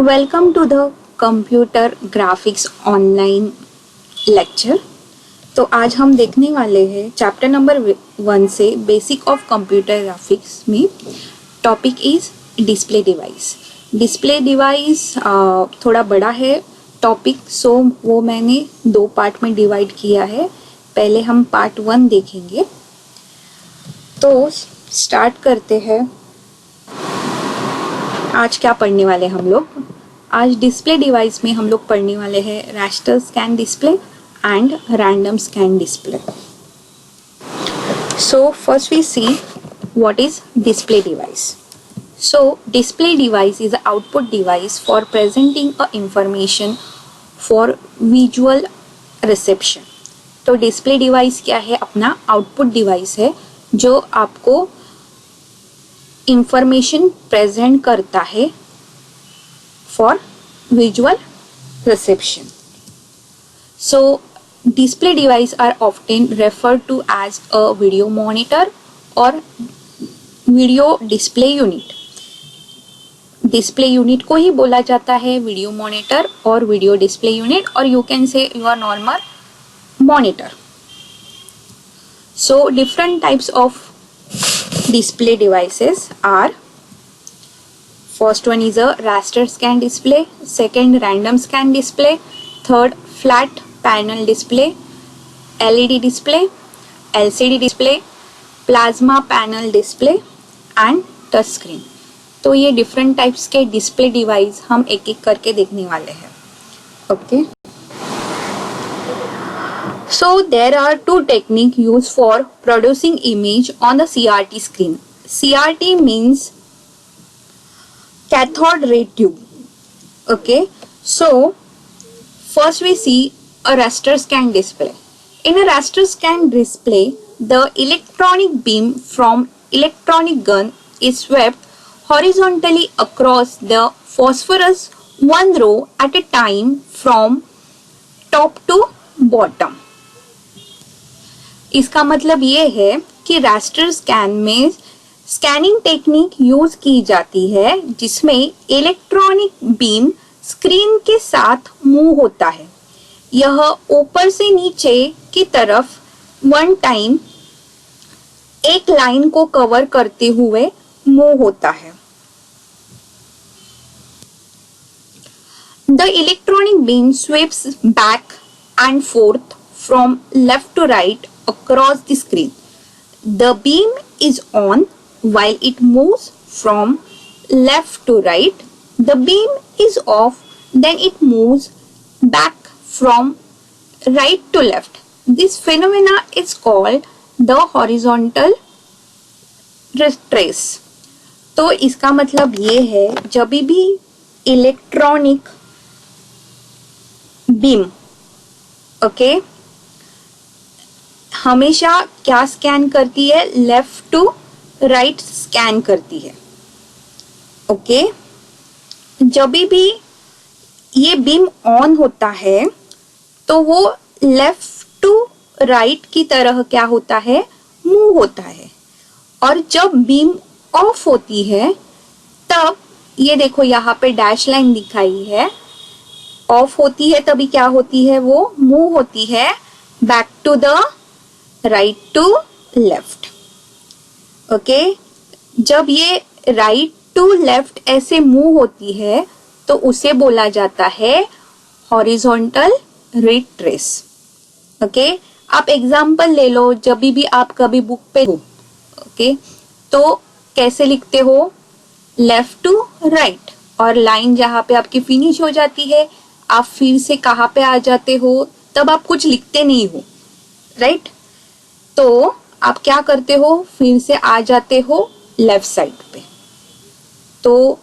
Welcome to the computer graphics online lecture. तो आज हम देखने वाले हैं चैप्टर नंबर 1 से बेसिक ऑफ कंप्यूटर ग्राफिक्स में topic is display device. Display device थोड़ा बड़ा है टॉपिक, सो वो मैंने 2 पार्ट में डिवाइड किया है। पहले हम पार्ट 1 देखेंगे। तो स्टार्ट करते हैं। आज क्या पढ़ने वाले हम लोग? आज डिस्प्ले डिवाइस में हम लोग पढ़ने वाले हैं raster scan display and random scan display. So first we see what is display device. So display device is an output device for presenting a information for visual reception. तो display device क्या है? अपना output device है जो आपको information present करता है for visual reception. So display device are often referred to as a video monitor or video display unit. Display unit को ही बोला जाता है video monitor or video display unit, और you can say your normal monitor. So different types of display devices are: first one is a raster scan display, second random scan display, third flat panel display, LED display, LCD display, plasma panel display and touch screen. तो ये different types के display device हम एक एक करके देखने वाले हैं. Okay. So there are 2 techniques used for producing image on the CRT screen. CRT means cathode ray tube. Okay. So first we see a raster scan display. In a raster scan display, the electronic beam from electronic gun is swept horizontally across the phosphorus one row at a time from top to bottom. इसका मतलब ये है कि raster scan में scanning technique use की जाती है जिसमें इलेक्ट्रॉनिक बीम स्क्रीन के साथ मूव होता है. यह ऊपर से नीचे की तरफ वन टाइम एक लाइन को कवर करते हुए मूव होता है. The electronic beam sweeps back and fourth from left to right across the screen. The beam is on while it moves from left to right. The beam is off, then it moves back from right to left. This phenomena is called the horizontal trace. तो इसका मतलब ये है जब भी electronic beam okay हमेशा क्या scan करती है? लेफ्ट टू राइट स्कैन करती है. ओके. जब भी ये बीम ऑन होता है तो वो लेफ्ट टू राइट की तरह क्या होता है? मूव होता है. और जब बीम ऑफ होती है तब ये देखो यहाँ पे डैश लाइन दिखाई है. ऑफ होती है तभी क्या होती है? वो मूव होती है back to the right to left. Okay. जब ये राइट टू लेफ्ट ऐसे मूव होती है तो उसे बोला जाता है हॉरिजॉन्टल रिट्रेस. ओके. आप एग्जांपल ले लो. जब भी आप कभी बुक पे हो ओके तो कैसे लिखते हो? लेफ्ट टू राइट, और लाइन जहाँ पे आपकी फिनिश हो जाती है आप फिर से कहाँ पे आ जाते हो? तब आप कुछ लिखते नहीं हो, राइट? तो आप क्या करते हो? फिर से आ जाते हो लेफ्ट साइड पे. तो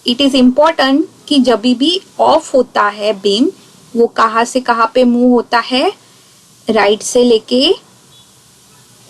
इट इज इम्पोर्टेंट कि जब भी ऑफ होता है बीम वो कहाँ से कहाँ पे मूव होता है? राइट से लेके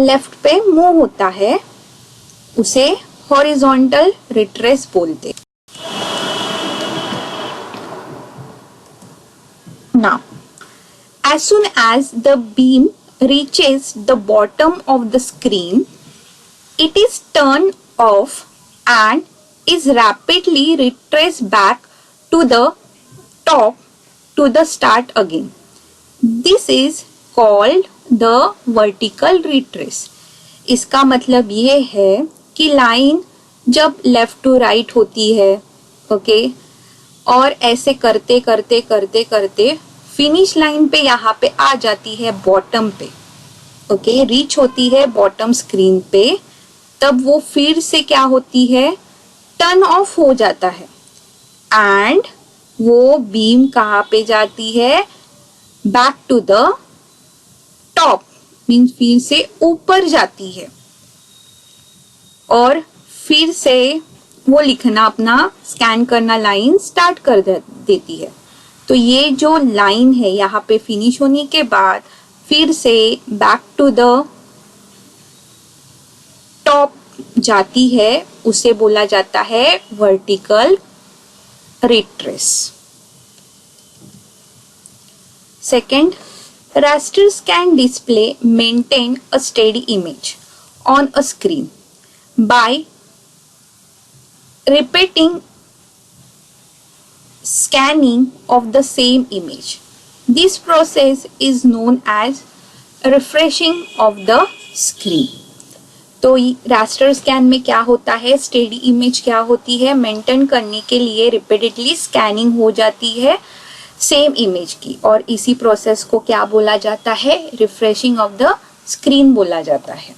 लेफ्ट पे मूव होता है. उसे हॉरिजॉन्टल रिट्रेस बोलते. Now, as soon as the beam reaches the bottom of the screen, it is turned off and is rapidly retraced back to the top to the start again. This is called the vertical retrace. इसका मतलब ये है कि line जब left to right होती है, okay, और ऐसे करते करते करते करते फिनिश लाइन पे यहाँ पे आ जाती है बॉटम पे, ओके, रीच होती है बॉटम स्क्रीन पे, तब वो फिर से क्या होती है, टर्न ऑफ हो जाता है एंड वो बीम कहाँ पे जाती है, back to the top, means फिर से ऊपर जाती है और फिर से वो लिखना अपना स्कैन करना लाइन स्टार्ट कर देती है। तो ये जो लाइन है यहाँ पे फिनिश होने के बाद फिर से बैक टू द टॉप जाती है, उसे बोला जाता है vertical retrace. Second, rasters can display maintain a steady image on a screen by repeating scanning of the same image. This process is known as refreshing of the screen. तो raster scan में क्या होता है, steady image क्या होती है, maintain करने के लिए रिपीटेडली स्कैनिंग हो जाती है सेम इमेज की, और इसी प्रोसेस को क्या बोला जाता है, रिफ्रेशिंग ऑफ द स्क्रीन बोला जाता है।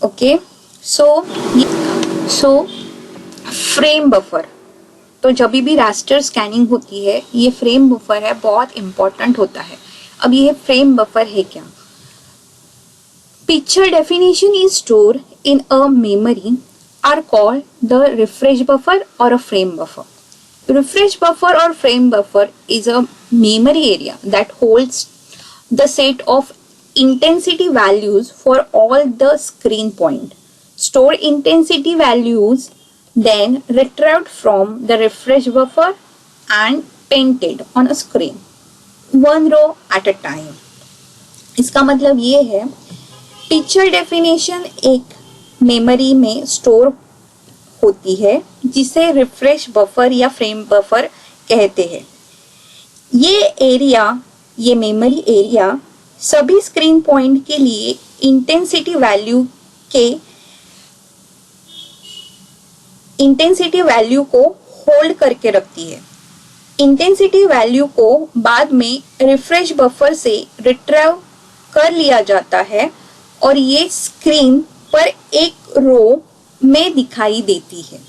ओके, सो फ्रेम बफर, तो जब भी रास्टर स्कैनिंग होती है ये फ्रेम बफर है, बहुत इंपॉर्टेंट होता है। अब ये फ्रेम बफर है क्या, picture definition is stored in a memory are called the refresh buffer or a frame buffer. Refresh buffer or frame buffer is a memory area that holds the set of intensity values for all the screen point. Store intensity values then retrieved from the refresh buffer and painted on a screen, one row at a time. इसका मतलब ये है, picture definition एक memory में store होती है जिसे refresh buffer या फ्रेम बफर कहते हैं। ये एरिया, ये मेमोरी एरिया सभी स्क्रीन पॉइंट के लिए इंटेंसिटी वैल्यू को होल्ड करके रखती है। इंटेंसिटी वैल्यू को बाद में रिफ्रेश बफर से रिट्रीव कर लिया जाता है और ये स्क्रीन पर एक रो में दिखाई देती है।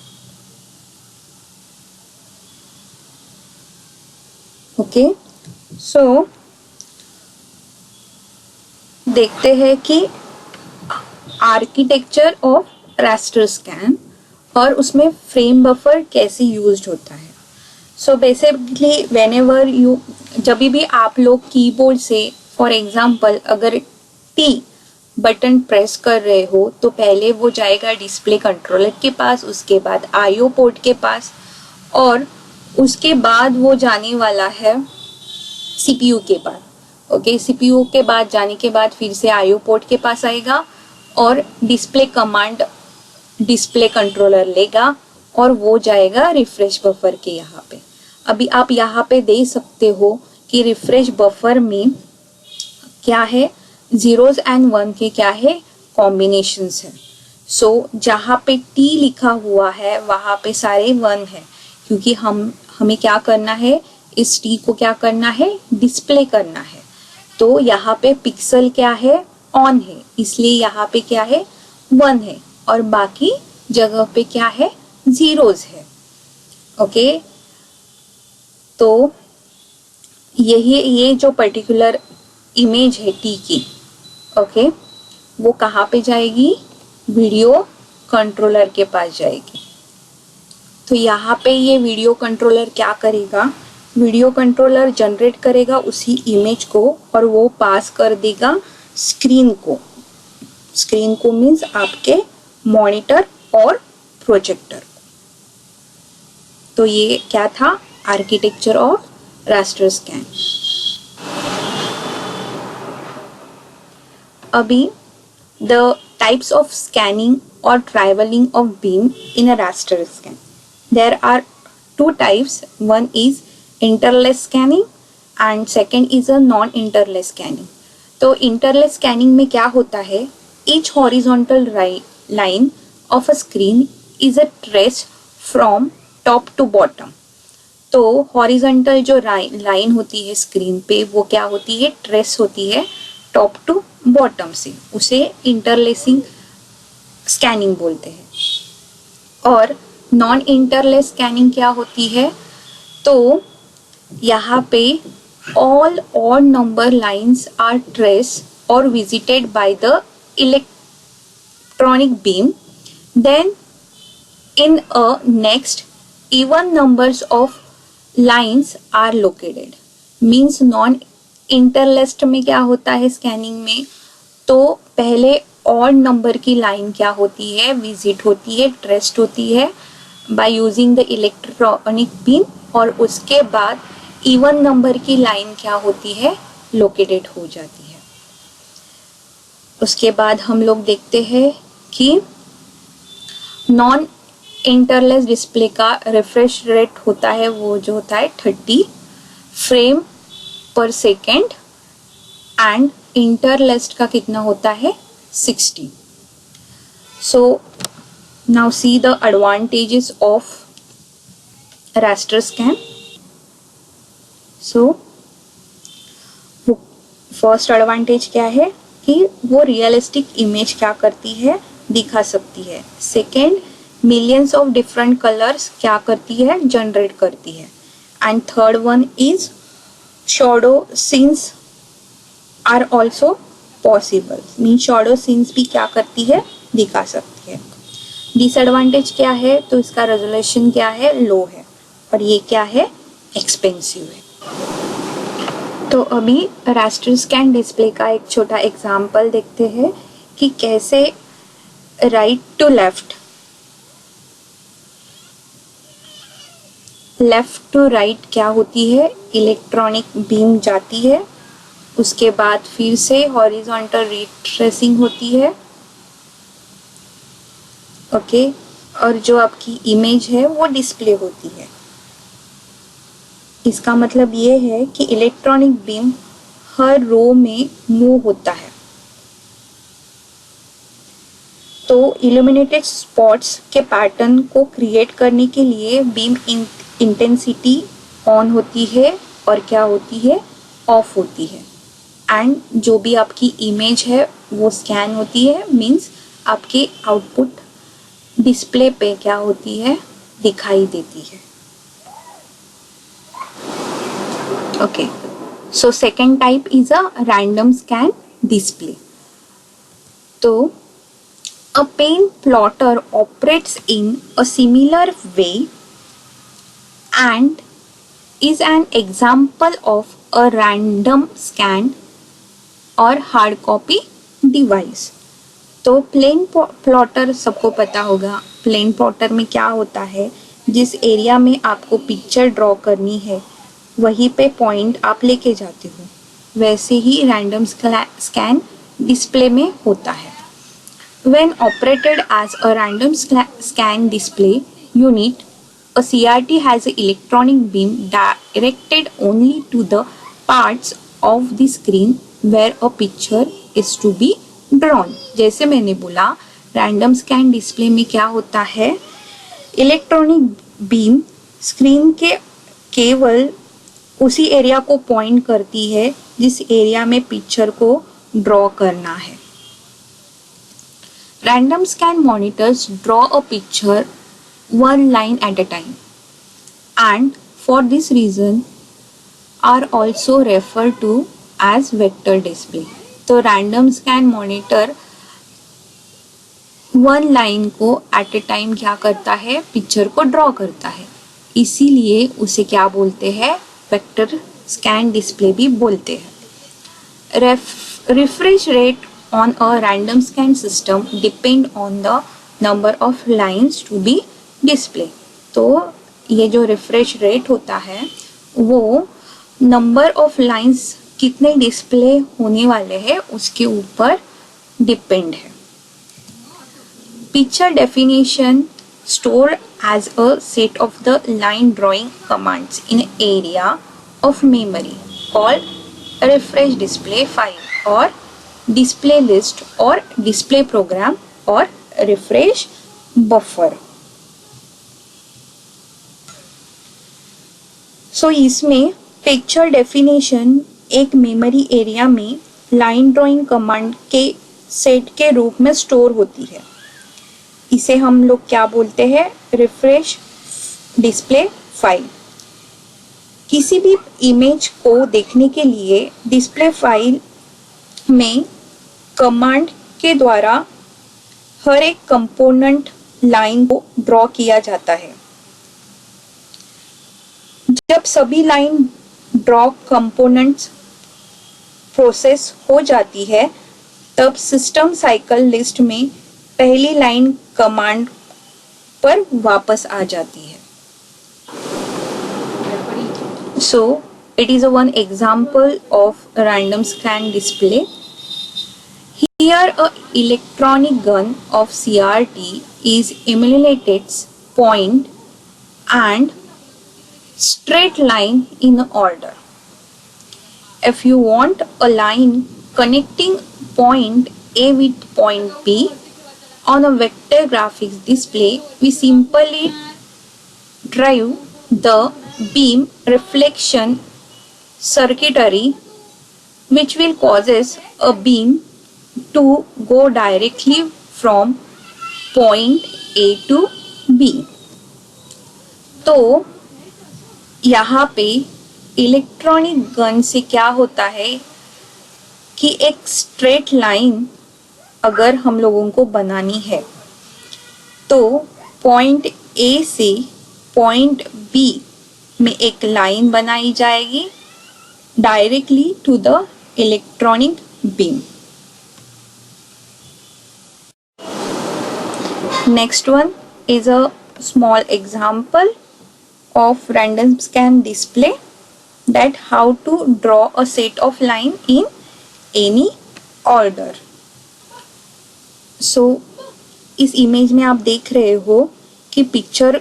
ओके, सो देखते हैं कि आर्किटेक्चर ऑफ रास्टर स्कैन और उसमें फ्रेम बफर कैसे यूज्ड होता है। सो बेसिकली व्हेनेवर यू, जब भी आप लोग कीबोर्ड से फॉर एग्जांपल अगर टी बटन प्रेस कर रहे हो तो पहले वो जाएगा डिस्प्ले कंट्रोलर के पास, उसके बाद आईओ पोर्ट के पास, और उसके बाद वो जाने वाला है सीपीयू के पास। ओके, सीपीयू के बाद जाने के बाद फिर से आईओ पोर्ट के पास आएगा और डिस्प्ले कमांड डिस्प्ले कंट्रोलर लेगा और वो जाएगा रिफ्रेश बफर के यहाँ पे। अभी आप यहाँ पे देख सकते हो कि रिफ्रेश बफर में क्या है, जीरोज एंड वन के क्या है, कॉम्बिनेशंस है। सो जहाँ पे टी लिखा हुआ है वहाँ पे सारे वन है, क्योंकि हमें क्या करना है, इस टी को क्या करना है, डिस्प्ले करना है। तो यहाँ पे पिक्सल क्या है, ऑन है, इसलिए यहाँ पे क्या है, वन है, और बाकी जगह पे क्या है, जीरोज है। ओके, तो ये जो पर्टिकुलर इमेज है टी की, ओके, वो कहाँ पे जाएगी, वीडियो कंट्रोलर के पास जाएगी। तो यहाँ पे ये वीडियो कंट्रोलर क्या करेगा, वीडियो कंट्रोलर जनरेट करेगा उसी इमेज को और वो पास कर देगा स्क्रीन को। स्क्रीन को मीन्स आपके मॉनिटर और प्रोजेक्टर। तो ये क्या था, आर्किटेक्चर ऑफ रास्टर स्कैन। अभी the types of scanning or traveling of beam in a raster scan. There are two types. One is interlace scanning and second is a non interlace scanning. तो interlace scanning में क्या होता है, each horizontal line of a screen is a trace from top to bottom. तो horizontal जो line होती है screen पे वो क्या होती है, ट्रेस होती है टॉप टू बॉटम से, उसे इंटरलेसिंग स्कैनिंग बोलते हैं. और नॉन इंटरलेस स्कैनिंग क्या होती है, तो यहाँ पे all odd number lines are trace or visited by the electronic beam, then in a next even numbers of lines are located. Means non interlaced में क्या होता है स्कैनिंग में, तो पहले ऑड नंबर की लाइन क्या होती है, विजिट होती है, ट्रेस्ड होती है by using the electronic beam, और उसके बाद इवन नंबर की लाइन क्या होती है, लोकेटेड हो जाती है. उसके बाद हम लोग देखते हैं कि नॉन इंटरलेस डिस्प्ले का रिफ्रेश रेट होता है, वो जो होता है 30 फ्रेम पर सेकेंड, एंड इंटरलेस्ड का कितना होता है, 60. So now see the advantages of raster scan. So first advantage क्या है कि वो रियलिस्टिक इमेज क्या करती है, दिखा सकती है. Second, millions of different colours क्या करती है, जनरेट करती है. And third one is shadow scenes are also possible. Mean shadow scenes भी क्या करती है, दिखा सकती है. डिसएडवांटेज क्या है, तो इसका रेजोल्यूशन क्या है, लो है, और ये क्या है, एक्सपेंसिव है. तो अभी रास्टर स्कैन डिस्प्ले का एक छोटा एग्जाम्पल देखते हैं कि कैसे right to left to right क्या होती है, इलेक्ट्रॉनिक बीम जाती है, उसके बाद फिर से हॉरिजॉन्टल रिट्रेसिंग होती है. ओके, और जो आपकी इमेज है वो डिस्प्ले होती है. इसका मतलब ये है कि इलेक्ट्रॉनिक बीम हर रो में मूव होता है. तो इल्यूमिनेटेड स्पॉट्स के पैटर्न को क्रिएट करने के लिए बीम इंटेंसिटी ऑन होती है और क्या होती है, ऑफ होती है. एंड जो भी आपकी इमेज है वो स्कैन होती है, मीन्स आपके आउटपुट डिस्प्ले पे क्या होती है, दिखाई देती है. Okay, so second type is a random scan display. तो a pen plotter operates in a similar way and is an example of a random scan or hard copy device. तो plane plotter सबको पता होगा. Plane plotter में क्या होता है, जिस एरिया में आपको पिक्चर ड्रॉ करनी है वहीं पे पॉइंट आप लेके जाते हो, वैसे ही रैंडम स्कैन डिस्प्ले में होता है. When operated as a random scan display unit, a CRT has an electronic beam directed only to the parts of the screen where a picture is to be drawn. जैसे मैंने बोला, random scan display में क्या होता है, electronic beam screen के केवल उसी एरिया को पॉइंट करती है जिस एरिया में पिक्चर को ड्रॉ करना है. Random scan monitors draw a picture one line at a time, and for this reason are also referred to as vector display. तो random scan monitor one line को eight ए time क्या करता है, picture को draw करता है, इसीलिए उसे क्या बोलते हैं, वेक्टर स्कैन डिस्प्ले भी बोलते हैं. Refresh rate on a random scan system depend on the number of lines to be display. तो ये जो रिफ्रेश रेट होता है वो नंबर ऑफ लाइंस कितने डिस्प्ले होने वाले हैं उसके ऊपर डिपेंड है. Picture definition stored as a set of the line drawing commands in an area of memory called refresh display file or display list or display program or refresh buffer. सो इसमें picture definition एक memory area में line drawing command के set के रूप में store होती है. इसे हम लोग क्या बोलते हैं? Refresh display file. किसी भी इमेज को देखने के लिए डिस्प्ले फाइल में कमांड के द्वारा हर एक कंपोनेंट लाइन को ड्रॉ किया जाता है. जब सभी लाइन ड्रॉ कंपोनेंट्स प्रोसेस हो जाती है तब सिस्टम साइकिल लिस्ट में पहली लाइन कमांड पर वापस आ जाती है. So it is one example of random scan display. Here a electronic gun of CRT is emulated point and straight line in order. If you want a line connecting point A with point B on a vector graphics display, we simply drive the beam reflection circuitry which will causes a beam to go directly from point A to B. तो यहाँ पे electronic gun से क्या होता है कि एक straight line अगर हम लोगों को बनानी है तो पॉइंट A से पॉइंट B में एक लाइन बनाई जाएगी directly to the electronic beam. Next one is a small example of random scan display that how to draw a set of line in any order. So इस image में आप देख रहे हो कि पिक्चर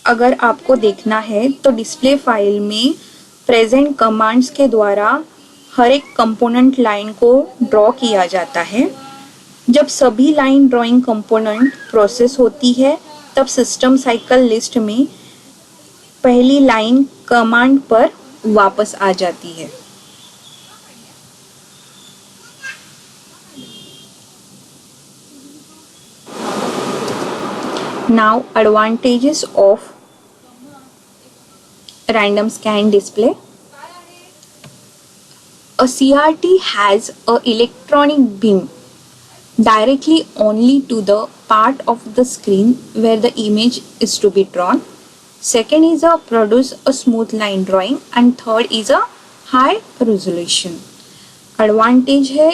अगर आपको देखना है तो डिस्प्ले फाइल में प्रेजेंट कमांड्स के द्वारा हर एक कंपोनेंट लाइन को ड्रॉ किया जाता है. जब सभी लाइन ड्राइंग कंपोनेंट प्रोसेस होती है तब सिस्टम साइकिल लिस्ट में पहली लाइन कमांड पर वापस आ जाती है. Now advantages of random scan display. A CRT has a electronic beam directly only to the part of the screen where the image is to be drawn. Second is a produce a smooth line drawing and third is a high resolution. Advantage है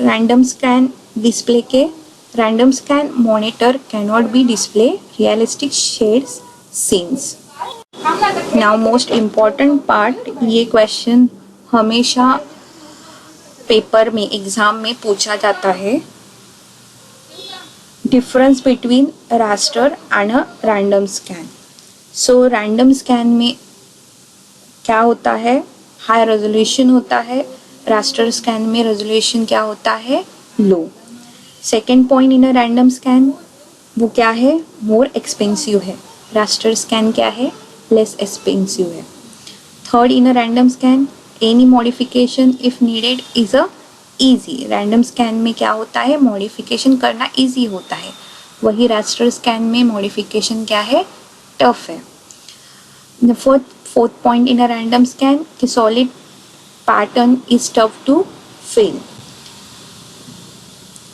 random scan display के. Random scan monitor cannot be display realistic shades scenes. Now most important part, ये question हमेशा paper में exam में पूछा जाता है. Difference between raster and a random scan. So random scan में क्या होता है? हाई रेजोल्यूशन होता है. रास्टर स्कैन में रेजोल्यूशन क्या होता है? Low. Second point in a random scan वो क्या है? मोर एक्सपेंसिव है. रास्टर स्कैन क्या है? लेस एक्सपेंसिव है. Third in a random scan any modification if needed is a easy. Random scan में क्या होता है? मॉडिफिकेशन करना ईजी होता है. वही रास्टर स्कैन में मॉडिफिकेशन क्या है? टफ है. The fourth point in a random scan, the solid pattern is tough to fill.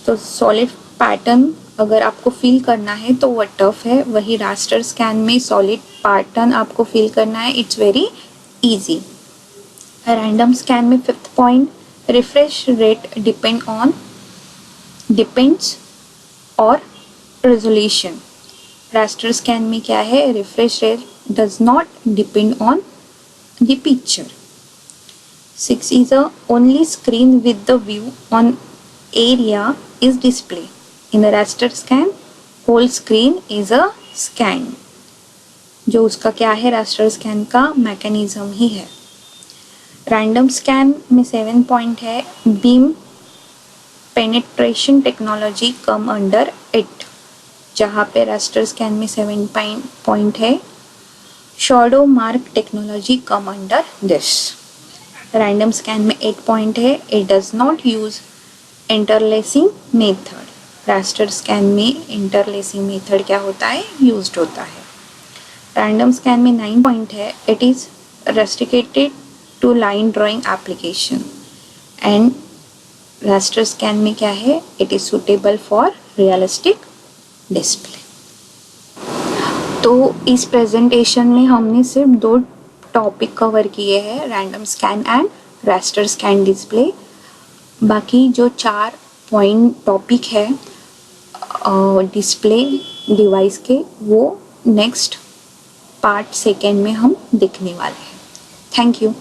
तो सॉलिड पैटर्न अगर आपको फिल करना है तो वह टफ है. वही रास्टर स्कैन में सॉलिड पैटर्न आपको फिल करना है, it's very easy. Random scan में fifth point, refresh rate depends on resolution. Raster scan में क्या है? Refresh rate does not depend on the picture. 6 is a only screen with the view on area is display. In a raster scan, whole screen is a scan, जो उसका क्या है, raster scan का mechanism ही है। Random scan में 7 point है, beam penetration technology come under it, जहाँ पे रास्टर स्कैन में 7 पॉइंट है, shadow mark technology come under this. Random scan में 8 पॉइंट है, it does not use interlacing method. Raster scan में इंटरलेसिंग मेथड क्या होता है, यूज्ड होता है। रैंडम स्कैन में 9 पॉइंट है, it is restricted to line drawing application. And raster scan में क्या है, it is suitable for realistic display. तो इस प्रेजेंटेशन में हमने सिर्फ 2 टॉपिक कवर किए हैं, random scan and raster scan display. बाकी जो 4 पॉइंट टॉपिक है डिस्प्ले डिवाइस के, वो नेक्स्ट पार्ट 2 में हम देखने वाले हैं। Thank you.